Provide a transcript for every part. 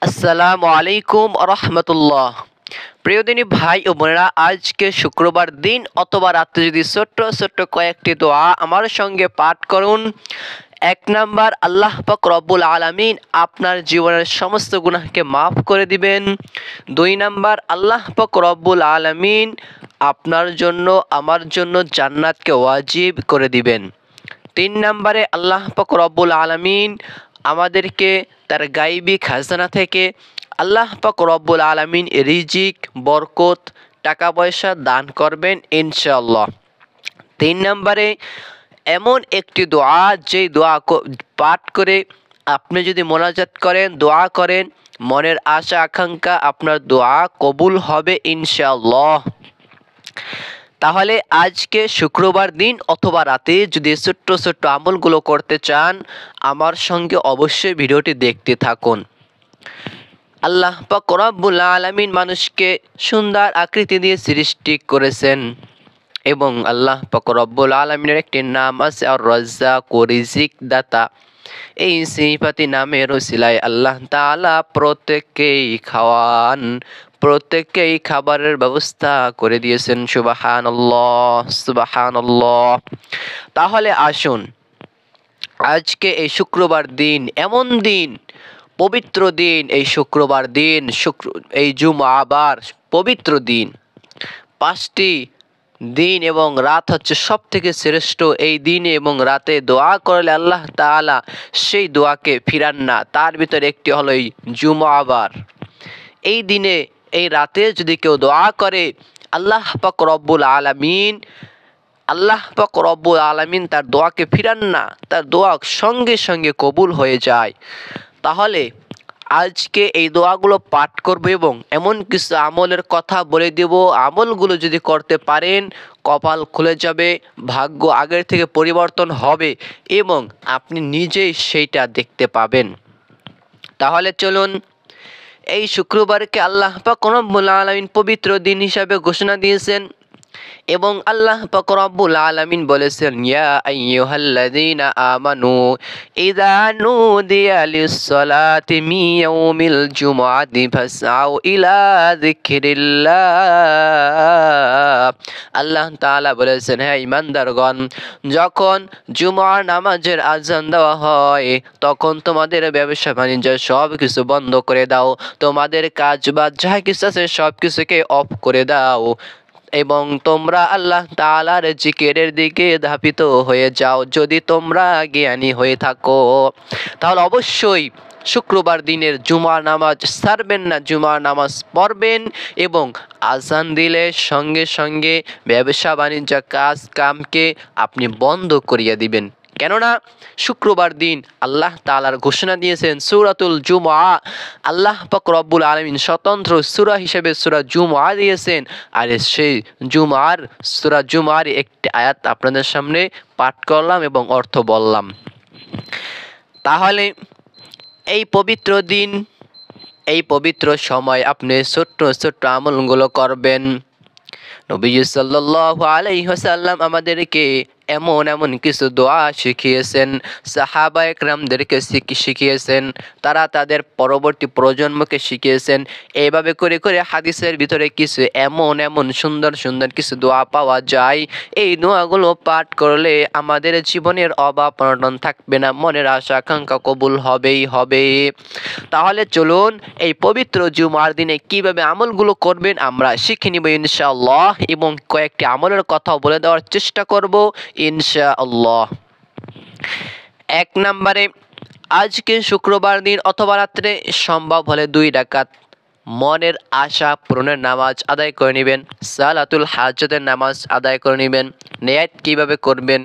আসসালামু আলাইকুম রহমতুল্লাহ। প্রিয় দিনী ভাই ও বোনেরা, আজকে শুক্রবার দিন অথবা রাত্রে যদি ছোট্ট ছোট্ট কয়েকটি দোয়া আমার সঙ্গে পাঠ করুন। 1 নাম্বার, আল্লাহ পাক রব্বুল আলামিন আপনার জীবনের সমস্ত গুনাহকে মাফ করে দিবেন। 2 নাম্বার, আল্লাহ পাক রব্বুল আলামিন আপনার জন্য আমার জন্য জান্নাতকে ওয়াজিব করে দিবেন। 3 নাম্বারে, আল্লাহ পাক রব্বুল আলামিন আমাদেরকে তার গায়বী খাজনা থেকে আল্লাহ পাক রব্বুল আলামিন রিজিক, বরকত, টাকা পয়সা দান করবেন ইনশাআল্লাহ। 3 নাম্বারে, এমন একটি দোয়া যেই দোয়া পাঠ করে আপনি যদি মোনাজাত করেন, দোয়া করেন, মনের আশা আকাঙ্ক্ষা আপনার দোয়া কবুল হবে ইনশাআল্লাহ। তাহলে আজকে শুক্রবার দিন অথবা রাতে যদি ছোট্ট ছোট্ট আমলগুলো করতে চান, আমার সঙ্গে অবশ্যই ভিডিওটি দেখতে থাকুন। আল্লাহ পাক রব্বুল আলামিন মানুষকে সুন্দর আকৃতি দিয়ে সৃষ্টি করেছেন এবং আল্লাহ পাক রব্বুল আলামিনের একটি নাম আছে আর রাজ্জাক ও রিজিক দাতা। এই সিফাতি নামের উসিলায় আল্লাহ তাআলা প্রত্যেককেই খাওয়ান, প্রত্যেককেই খাবারের ব্যবস্থা করে দিয়েছেন। সুবহানাল্লাহ, সুবহানাল্লাহ। তাহলে আসুন, আজকে এই শুক্রবার দিন, এমন দিন, পবিত্র দিন, এই শুক্রবার দিন, এই জুমআবার পবিত্র দিন, 5টি দিন এবং রাত হচ্ছে সব থেকে শ্রেষ্ঠ। এই দিনে এবং রাতে দোয়া করলে আল্লাহ তাআলা সেই দোয়াকে ফিরান না। তার ভিতরে একটি হলো এই জুমআবার। এই দিনে, এই রাতে যদি কেউ দোয়া করে, আল্লাহ পাক রব্বুল আলামিন তার দোয়াকে ফিরান না, তার দোয়া সঙ্গে সঙ্গে কবুল হয়ে যায়। তাহলে আজকে এই দোয়াগুলো পাঠ করব এবং এমন কিছু আমলের কথা বলে দেব। আমলগুলো যদি করতে পারেন, কপাল খুলে যাবে, ভাগ্য আগের থেকে পরিবর্তন হবে এবং আপনি নিজেই সেইটা দেখতে পাবেন। তাহলে চলুন, এই শুক্রবারকে আল্লাহ পাক রব্বুল আলামিন পবিত্র দিন হিসাবে ঘোষণা দিয়েছেন এবং আল্লাহ পাক রব্বুল আলামিন বলেছেন, ইয়া আইয়ুহাল্লাযীনা আমানু ইযা নুদিয়া লিস-সালাতি মিন ইয়াউমিল জুমআতি ফাসআউ ইলা যিকরিল্লাহ। আল্লাহ তাআলা বলেছেন, হে ঈমানদারগণ, যখন জুমার নামাজের আযান দেওয়া হয় তখন তোমাদের ব্যবসা বাণিজ্য সব কিছু বন্ধ করে দাও, তোমাদের কাজ বাজ যা কিছু আছে সব কিছুকে অফ করে দাও এবং তোমরা আল্লাহ তাআলার জিকিরের দিকে ধাবিত হয়ে যাও। যদি তোমরা জ্ঞানী হয়ে থাকো তাহলে অবশ্যই শুক্রবার দিনের জুমার নামাজ ছাড়বেন না, জুমার নামাজ পড়বেন এবং আজান দিলে সঙ্গে সঙ্গে ব্যবসা বাণিজ্য কাজ কামকে আপনি বন্ধ করিয়ে দিবেন। কেননা শুক্রবার দিন আল্লাহ তাআলার ঘোষণা দিয়েছেন সূরাতুল জুমআ। আল্লাহ পাক রব্বুল আলামিন স্বতন্ত্র সূরা হিসেবে সূরা জুমআ দিয়েছেন। আর সেই সূরা জুমআর একটি আয়াত আপনাদের সামনে পাঠ করলাম এবং অর্থ বললাম। তাহলে এই পবিত্র দিন, এই পবিত্র সময় আপনি ছোট্ট ছোট্ট আমলগুলো করবেন। নবী সাল্লাল্লাহু আলাইহি ওয়াসাল্লাম আমাদেরকে এমন এমন কিছু দোয়া শিখিয়েছেন, সাহাবায়ে কেরামদেরকে শিখিয়েছেন, তারা তাদের পরবর্তী প্রজন্মকে শিখিয়েছেন। এইভাবে করে করে হাদিসের ভিতরে কিছু এমন এমন সুন্দর সুন্দর কিছু দোয়া পাওয়া যায়। এই দোয়াগুলো পাঠ করলে আমাদের জীবনের অভাব অনটন থাকবে না, মনের আশা আকাঙ্ক্ষা কবুল হবেই হবে। তাহলে চলুন, এই পবিত্র জুমার দিনে কিভাবে আমলগুলো করবেন আমরা শিখে নিব ইনশাআল্লাহ এবং কয়েকটি আমলের কথা বলে দেওয়ার চেষ্টা করব ইনশাআল্লাহ। 1 নাম্বারে, আজকে শুক্রবার দিন অথবা রাত্রে সম্ভব হলে 2 রাকাত মনের আশা পূরণের নামাজ আদায় করে নেবেন, সালাতুল হাজতের নামাজ আদায় করে নেবেন। নিয়ত কিভাবে করবেন?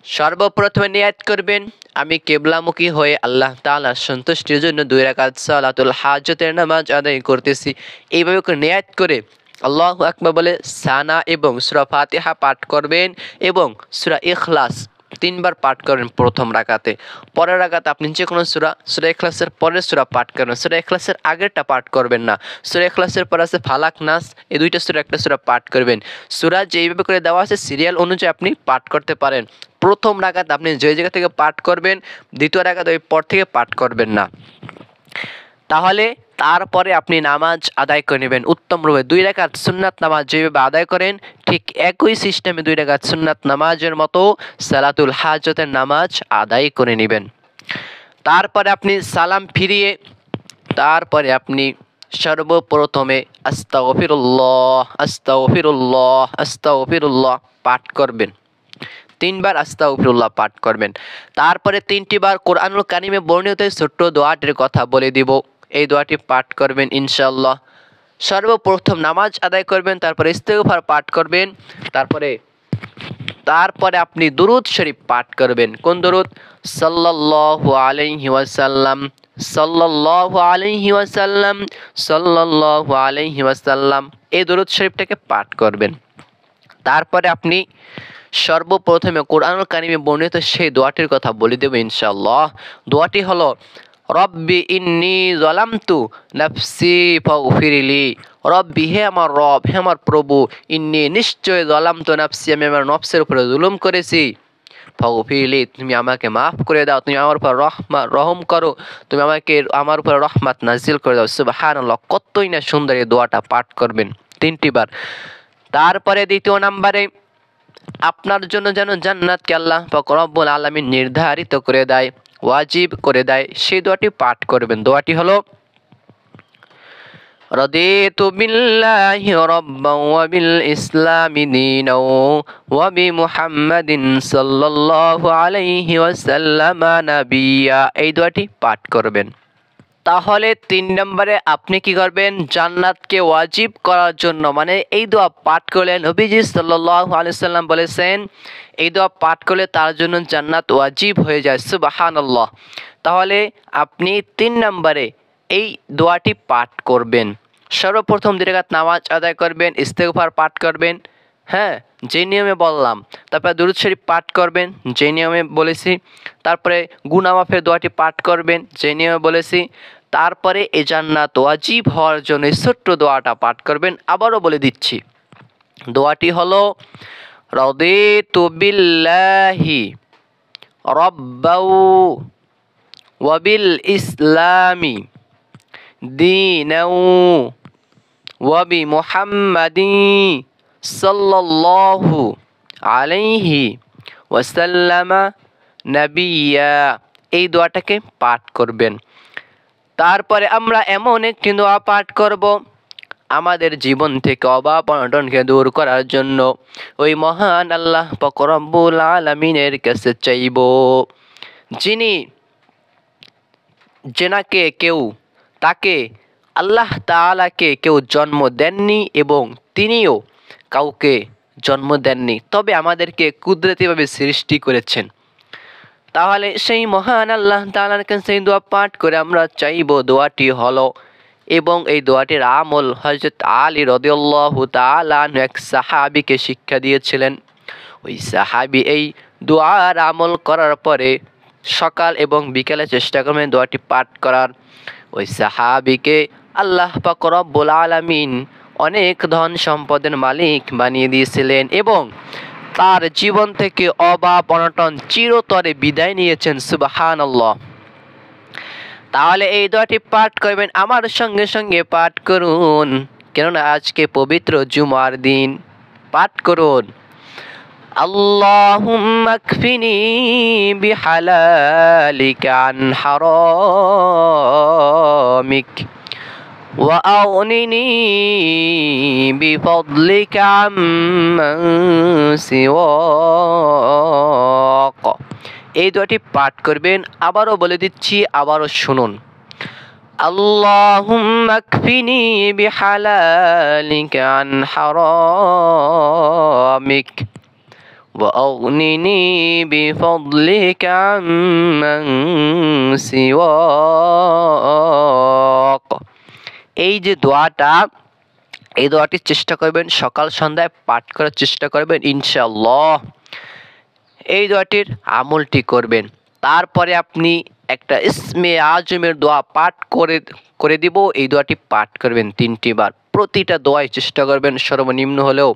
সর্বপ্রথমে নিয়ত করবেন, আমি কিবলামুখী হয়ে আল্লাহ তাআলার সন্তুষ্টির জন্য 2 রাকাত সালাতুল হাজতের নামাজ আদায় করতেছি। এইভাবে করে নিয়ত করে আল্লাহু আকবার বলে সানা এবং সূরা ফাতিহা পাঠ করবেন এবং সূরা ইখলাস 3 বার পাঠ করবেন প্রথম রাকাতে। পরের রাকাতে আপনি যে কোনো সূরা ইখলাসের পরের সূরা পাঠ করবেন, সূরা ইখলাসের আগেরটা পাঠ করবেন না। সূরা ইখলাসের পর আছে ফালাক নাস, এই 2টা সূরা একটা সূরা পাঠ করবেন। সূরা যেইভাবে করে দেওয়া আছে সিরিয়াল অনুযায়ী আপনি পাঠ করতে পারেন। প্রথম রাকাত আপনি যে জায়গা থেকে পাঠ করবেন, দ্বিতীয় রাকাত ওই পর থেকে পাঠ করবেন না। তাহলে তারপরে আপনি নামাজ আদায় করে নেবেন উত্তম রূপে। 2 রাকাত সুন্নাত নামাজ যেভাবে আদায় করেন ঠিক একই সিস্টেমে 2 রাকাত সুন্নাত নামাজের মতো সালাতুল হাজতের নামাজ আদায় করে নেবেন। তারপরে আপনি সালাম ফিরিয়ে তারপরে আপনি সর্বপ্রথমে আস্তাগফিরুল্লাহ আস্তাগফিরুল্লাহ আস্তাগফিরুল্লাহ পাঠ করবেন। 3 বার আস্তাগফিরুল্লাহ পাঠ করবেন। তারপরে 3টি বার কোরআনুল কারিমে বর্ণিত এই ছোট্ট দোয়াটির কথা বলে দিব। এই দোয়াটি পাঠ করবেন ইনশাআল্লাহ। সর্বপ্রথম নামাজ আদায় করবেন, তারপরে ইস্তেগফার পাঠ করবেন, তারপরে আপনি দুরূদ শরীফ পাঠ করবেন। কোন দুরূদ? সাল্লাল্লাহু আলাইহি ওয়াসাল্লাম সাল্লাল্লাহু আলাইহি ওয়াসাল্লাম সাল্লাল্লাহু আলাইহি ওয়াসাল্লাম, এই দুরূদ শরীফটাকে পাঠ করবেন। তারপরে আপনি সর্বপ্রথমে কোরআনুল কারিমে বর্ণিত সেই দোয়াটির কথা বলে দেব ইনশাআল্লাহ। দোয়াটি হলো রব্বি ইন্নী যালামতু নাফসি ফাগফিরলি। রব্বি, হে আমার রব, হে আমার প্রভু, ইন্নী নিশ্চয় যালামতু নাফসি, আমি আমার নফসের উপরে জুলুম করেছি, ফাগফিরলি, তুমি আমাকে মাফ করে দাও, তুমি আমার উপর রহম করো, তুমি আমার উপর রহমত নাজিল করে দাও। সুবহানাল্লাহ, কতই না সুন্দর এই দোয়াটা পাঠ করবেন 3টি বার। তারপরে দ্বিতীয় নম্বরে আপনার জন্য যেন জান্নাতকে আল্লাহ পাক রব্বুল আলামিন নির্ধারিত করে দেয়, ওয়াজিব করে দেয়, সেই দোয়াটি পাঠ করবেন। দোয়াটি হলো রাদিতু বিল্লাহি রাব্বান ওয়া বিল ইসলামি দীনান ওয়া বি মুহাম্মাদিন সাল্লাল্লাহু আলাইহি ওয়াসাল্লাম নাবিয়্যা, এই দোয়াটি পাঠ করবেন। তাহলে 3 নম্বরে আপনি কি করবেন? জান্নাতকে ওয়াজিব করার জন্য, মানে এই দোয়া পাঠ করলে নবীজি সাল্লাল্লাহু আলাইহি সাল্লাম বলেছেন এই দোয়া পাঠ করলে তার জন্য জান্নাত ওয়াজিব হয়ে যায়। সুবহানাল্লাহ। তাহলে আপনি 3 নম্বরে এই দোয়াটি পাঠ করবেন। সর্বপ্রথম 2 রাকাত নামাজ আদায় করবেন, ইস্তেগফার পাঠ করবেন, হ্যাঁ, যে নিয়মে বললাম। তারপরে দুরূদ শরীফ পাঠ করবেন, যে নিয়মে বলেছি। তারপরে গুনাহ মাফের দোয়াটি পাঠ করবেন, যে নিয়মে বলেছি। তারপরে এই জান্নাত ওয়াজিব হওয়ার জন্য এই ছোট্ট দোয়াটা পাঠ করবেন। আবারও বলে দিচ্ছি, দোয়াটি হলো রাদিতু বিল্লাহি রাব্বাও ওয়া বিল ইসলামি দীনাও ওয়া বি মুহাম্মাদিন সাল্লাল্লাহু আলাইহি ওয়াসাল্লাম নাবিয়্যা, এই দোয়াটাকে পাঠ করবেন। তারপরে আমরা এমন একটি দোয়া পাঠ করব আমাদের জীবন থেকে অভাব অনটনকে দূর করার জন্য ওই মহান আল্লাহ পাক রব্বুল আলামিনের কাছে চাইব, তাকে আল্লাহ তাআলাকে কেউ জন্ম দেননি এবং তিনিও কাউকে জন্ম দেননি, তবে আমাদেরকে কুদরতিভাবে সৃষ্টি করেছেন। তাহলে সেই মহান আল্লাহ তাআলার কাছে এই দোয়া পাঠ করে আমরা চাইব। দোয়াটি হলো, এবং এই দোয়াটির আমল হযরত আলী রাদিয়াল্লাহু তাআলা আনহু এক সাহাবীকে শিক্ষা দিয়েছিলেন। ওই সাহাবী এই দোয়ার আমল করার পরে সকাল এবং বিকেলে চেষ্টা করবেন দোয়াটি পাঠ করার। ওই সাহাবীকে আল্লাহ পাক রব্বুল আলামিন অনেক ধন সম্পদের মালিক বানিয়ে দিয়েছিলেন এবং তার জীবন থেকে অভাব অনটন চিরতরে বিদায় নিয়েছেন। সুবহানাল্লাহ। তাহলে এই দোয়াটি পাঠ করবেন, আমার সঙ্গে সঙ্গে পাঠ করুন, কেননা আজকে পবিত্র জুমার দিন। পাঠ করুন, আল্লাহুম্মা কফিনি বিহালালিকা আন হারামিক ওয়া আগনিনি বিফদলিকা আম্মান সিওয়াক, এই দোয়াটি পাঠ করবেন। আবারও বলে দিচ্ছি, আবারও শুনুন, আল্লাহুম্মা কফিনি বিহালালিকা আন হারামিক ওয়া আগনিনি বিফদলিকা আম্মান সিওয়াক। এই যে দোয়াটা, এই দোয়াটি চেষ্টা করবেন সকাল সন্ধ্যায় পাঠ করার চেষ্টা করবেন ইনশাআল্লাহ। এই দোয়াটির আমলটি করবেন। তারপরে আপনি একটা ইসমে আজমের দোয়া পাঠ করে দিব। এই দোয়াটি পাঠ করবেন 3টি বার। প্রতিটা দোয়ায় চেষ্টা করবেন সর্বনিম্ন হলেও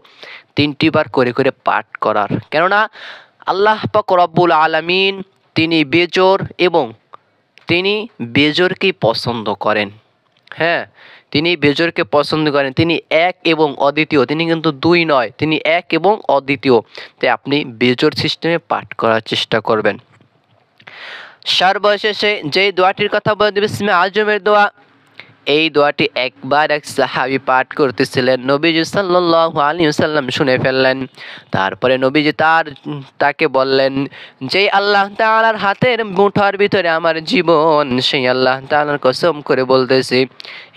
3টি বার করে করে পাঠ করার, কেননা আল্লাহ পাক রব্বুল আলামিন তিনি বেজোড় এবং তিনি বেজোড়কেই পছন্দ করেন। হ্যাঁ, তিনি বেজোড়কে পছন্দ করেন। তিনি এক এবং অদ্বিতীয়, তিনি কিন্তু দুই নয়, তিনি এক এবং অদ্বিতীয়। তাই আপনি বেজোড় সিস্টেমে পাঠ করার চেষ্টা করবেন। সর্বশেষে যেই দোয়াটির কথা বলে দেবে ইসমে আজমের দোয়া, এই দোয়াটি একবার এক সাহাবী পাঠ করতেছিলেন, নবীজি সাল্লাল্লাহু আলাইহি ওয়াসাল্লাম শুনে ফেললেন। তারপরে নবীজি তাকে বললেন, যেই আল্লাহ তাআলার হাতের মুঠার ভিতরে আমার জীবন, সেই আল্লাহ তাআলার কসম করে বলতেছি,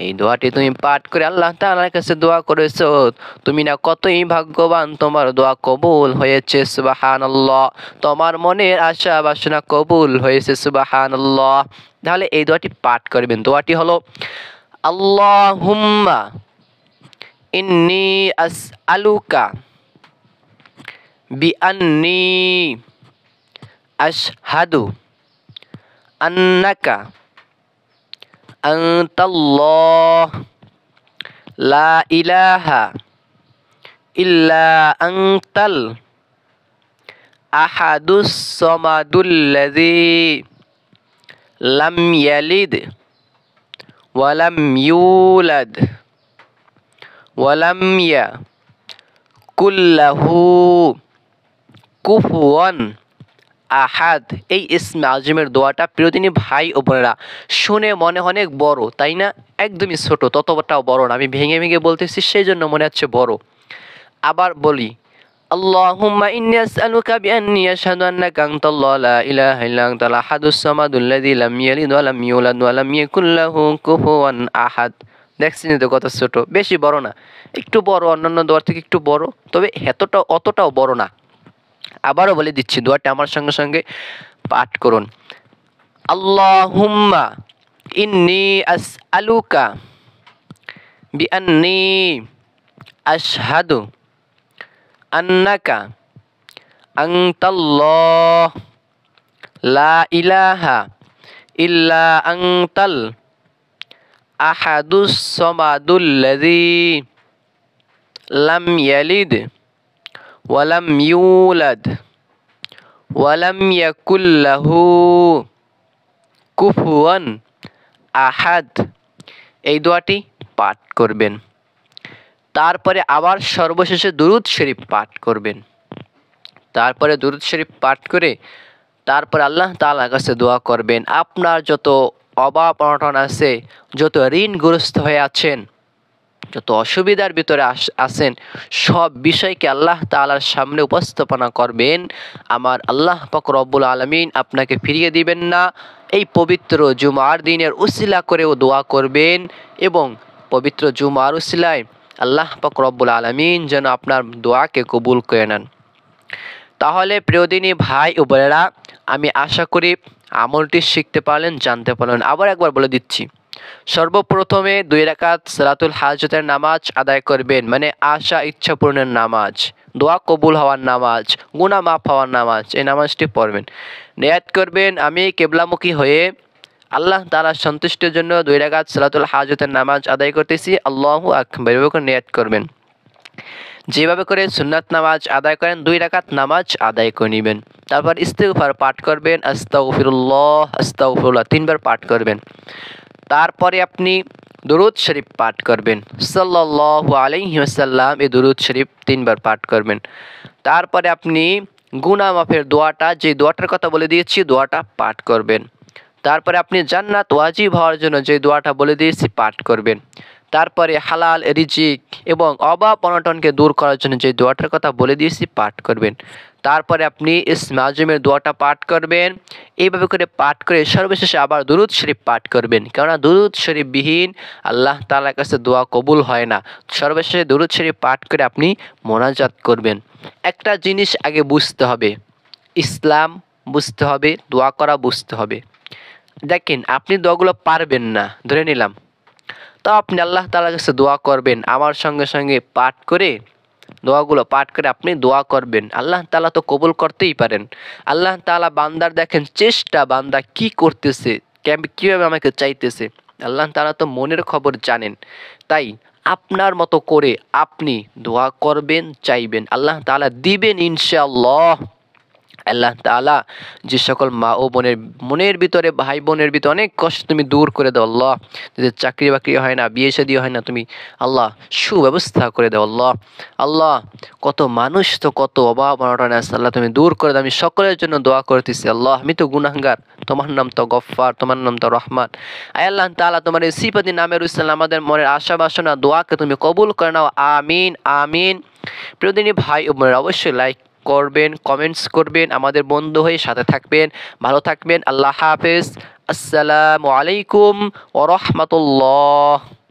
এই দোয়াটি তুমি পাঠ করে আল্লাহ তাআলার কাছে দোয়া করেছো, তুমি না কতই ভাগ্যবান, তোমার দোয়া কবুল হয়েছে, সুবহানাল্লাহ। তোমার মনের আশা বাসনা কবুল হয়েছে, সুবহানাল্লাহ। তাহলে এই দোয়াটি পাঠ করবেন। দোয়াটি হলো, আল্লাহুম্মা ইন্নী আসআলুকা বিআন্নী আশহাদু আন্নাকা আনতাল্লাহ লা ইলাহা ইল্লা আনতাল আহাদুস সামাদুল্লাযী লাম ইয়ালিদ ওয়ালাম ইউলাদ ওয়ালাম ইয়াকুল লাহু কুফুয়ান আহাদ। এই ইসমে আজমের দোয়াটা প্রিয়দিনী ভাই ও বোনেরা, শুনে মনে অনেক বড়, তাই না? একদমই ছোট, ততটাও বড় না। আমি ভেঙে ভেঙে বলতেছি, সেই জন্য মনে হচ্ছে বড়। আবার বলি, আল্লাহুম্মা ইন্নী আসআলুকা বিআন্নী আশহাদু আন্নাকা আনতাল্লাহু লা ইলাহা ইল্লা আনতাল আহাদুস সামাদুল্লাযী লাম ইয়ালিদ ওয়া লাম ইউলাদ ওয়া লাম ইয়াকুল লাহু কুফুয়ান আহাদ। দেখছেন তো কত ছোট, বেশি বড় না, একটু বড়, অন্যান্য দোয়ার থেকে একটু বড়, তবে অতটাও বড় না। আবারও বলে দিচ্ছি, দোয়াটা আমার সঙ্গে সঙ্গে পাঠ করুন। আল্লাহুম্মা ইন্নী আসআলুকা বিআন্নী আশহাদু আন্নাকা আনতাল্লাহ লা ইলাহা ইল্লা আনতাল আহাদুস সামাদুল্লাযী লাম ইয়ালিদ ওয়া লাম ইউলাদ ওয়া লাম ইয়াকুল লাহু কুফুয়ান আহাদ। এই দোয়াটি পাঠ করবেন। তারপরে আবার সর্বশেষে দুরূদ শরীফ পাঠ করবেন। তারপরে দুরূদ শরীফ পাঠ করে তারপর আল্লাহ তাআলার কাছে দোয়া করবেন। আপনার যত অভাব অনটন আছে, যত ঋণগ্রস্ত হয়ে আছেন, যত অসুবিধার ভিতরে আছেন, সব বিষয়কে আল্লাহ তাআলার সামনে উপস্থাপনা করবেন। আমার আল্লাহ পাক রব্বুল আলামিন আপনাকে ফিরিয়ে দিবেন না। এই পবিত্র জুমার দিনের উসিলা করেও দোয়া করবেন, এবং পবিত্র জুমার উসিলায় আল্লাহ পাক রব্বুল আলামিন যেন আপনার দোয়াকে কবুল করে নেন। তাহলে প্রিয়দিনী ভাই ও বোনেরা, আমি আশা করি আমলটি শিখতে পারলেন, জানতে পারলেন। আবার একবার বলে দিচ্ছি, সর্বপ্রথমে 2 রাকাত সালাতুল হাজতের নামাজ আদায় করবেন, মানে আশা ইচ্ছা পূরণের নামাজ, দোয়া কবুল হওয়ার নামাজ, গুনাহ মাফ হওয়ার নামাজ। এই নামাজটি পড়বেন, নিয়াত করবেন, আমি কিবলামুখী হয়ে আল্লাহ তাআলার সন্তুষ্টির জন্য 2 রাকাত সালাতুল হাজতের নামাজ আদায় করতেছি, আল্লাহু আকবার, এভাবে করে নিয়াত করবেন। যেভাবে করে সুন্নাত নামাজ আদায় করেন 2 রাকাত নামাজ আদায় করে নেবেন। তারপর ইস্তিগফার পাঠ করবেন, আস্তাগফিরুল্লাহ আস্তাগফিরুল্লাহ 3 বার পাঠ করবেন। তারপরে আপনি দুরূদ শরীফ পাঠ করবেন, সাল্লাল্লাহু আলাইহি ওয়াসাল্লাম, এই দুরূদ শরীফ 3 বার পাঠ করবেন। তারপরে আপনি গুনাহ মাফের দোয়াটা, যে দোয়াটার কথা বলে দিয়েছি, দোয়াটা পাঠ করবেন। তারপরে আপনি জান্নাত ওয়াজিব হওয়ার জন্য যে দোয়াটা বলে দিয়েছি পাঠ করবেন। তারপরে হালাল রিজিক এবং অভাব অনটনকে দূর করার জন্য যে দোয়াটার কথা বলে দিয়েছি পাঠ করবেন। তারপরে আপনি ইসমে আজমের দোয়াটা পাঠ করবেন। এইভাবে করে পাঠ করে সর্বশেষে আবার দুরূদ শরীফ পাঠ করবেন, কেননা দুরূদ শরীফ বিহীন আল্লাহ তাআলার কাছে দোয়া কবুল হয় না। সর্বশেষে দুরূদ শরীফ পাঠ করে আপনি মোনাজাত করবেন। একটা জিনিস আগে বুঝতে হবে, ইসলাম বুঝতে হবে, দোয়া করা বুঝতে হবে। দেখেন, আপনি দোয়াগুলো পারবেন না, ধরে নিলাম, তো আপনি আল্লাহ তাআলার কাছে দোয়া করবেন, আমার সঙ্গে সঙ্গে পাঠ করে দোয়াগুলো পাঠ করে আপনি দোয়া করবেন। আল্লাহ তাআলা তো কবুল করতেই পারেন। আল্লাহ তাআলা বান্দার দেখেন চেষ্টা, বান্দা কি করতেছে, কীভাবে আমাকে চাইতেছে, আল্লাহ তাআলা তো মনের খবর জানেন। তাই আপনার মতো করে আপনি দোয়া করবেন, চাইবেন, আল্লাহ তাআলা দিবেন ইনশাআল্লাহ। আল্লাহ তাআলা যে সকল মা ও বোনের মনের ভিতরে ভাই বোনের ভিতরে অনেক কষ্ট তুমি দূর করে দাও আল্লাহ। যাদের চাকরি বাকরি হয় না, বিয়ে শাদী হয় না, তুমি আল্লাহ সুব্যবস্থা করে দাও আল্লাহ। আল্লাহ কত মানুষ তো কত অভাব অনটনে আছে আল্লাহ, তুমি দূর করে দাও। আমি সকলের জন্য দোয়া করতেছি আল্লাহ, আমি তো গুনাহগার, তোমার নাম তো গফফার, তোমার নাম তো রহমান। আয় আল্লাহ তাআলা তোমার এই সিফাতি নামের উসিলায় আমাদের মনের আশা বাসনা দোয়াকে তুমি কবুল করে নাও, আমিন আমিন। প্রিয়দিনী ভাই ও বোনেরা, অবশ্যই লাইক করবেন, কমেন্টস করবেন, আমাদের বন্ধু হয়ে সাথে থাকবেন, ভালো থাকবেন। আল্লাহ হাফেজ। আসসালামু আলাইকুম ওয়া রাহমাতুল্লাহ।